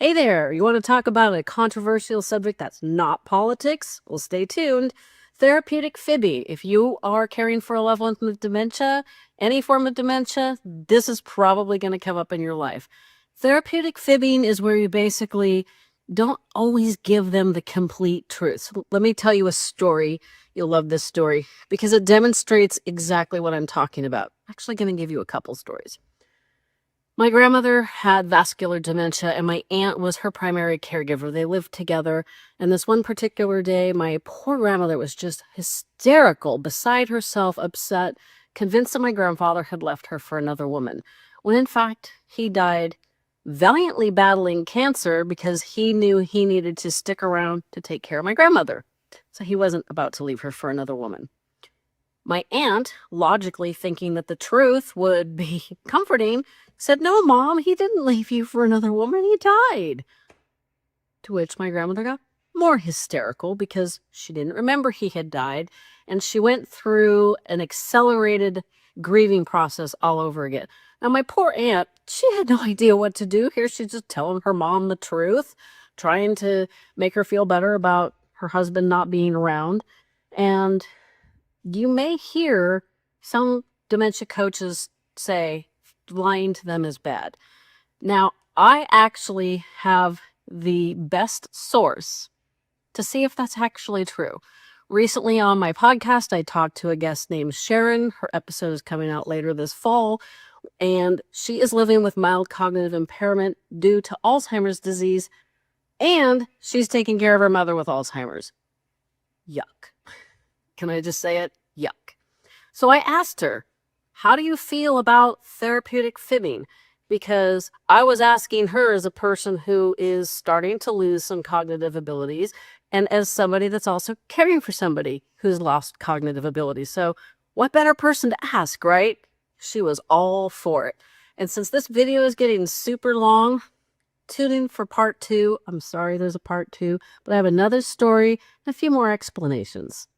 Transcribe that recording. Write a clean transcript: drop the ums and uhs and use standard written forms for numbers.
Hey there, you want to talk about a controversial subject that's not politics? Well, stay tuned. Therapeutic fibbing. If you are caring for a loved one with dementia, any form of dementia, this is probably going to come up in your life. Therapeutic fibbing is where you basically don't always give them the complete truth. So let me tell you a story. You'll love this story because it demonstrates exactly what I'm talking about. I'm actually going to give you a couple stories. My grandmother had vascular dementia, and my aunt was her primary caregiver. They lived together, and this one particular day, my poor grandmother was just hysterical, beside herself, upset, convinced that my grandfather had left her for another woman, when in fact, he died valiantly battling cancer because he knew he needed to stick around to take care of my grandmother. So he wasn't about to leave her for another woman. My aunt, logically thinking that the truth would be comforting, said, "No, Mom, he didn't leave you for another woman. He died." To which my grandmother got more hysterical because she didn't remember he had died, and she went through an accelerated grieving process all over again. Now, my poor aunt, she had no idea what to do here. She's just telling her mom the truth, trying to make her feel better about her husband not being around. And you may hear some dementia coaches say lying to them is bad. Now, I actually have the best source to see if that's actually true. Recently on my podcast, I talked to a guest named Sharon. Her episode is coming out later this fall, and she is living with mild cognitive impairment due to Alzheimer's disease, and she's taking care of her mother with Alzheimer's. Yuck. Can I just say it? Yuck. So I asked her, how do you feel about therapeutic fibbing? Because I was asking her as a person who is starting to lose some cognitive abilities and as somebody that's also caring for somebody who's lost cognitive abilities. So what better person to ask, right? She was all for it. And since this video is getting super long, tune in for part 2. I'm sorry there's a part 2, but I have another story and a few more explanations.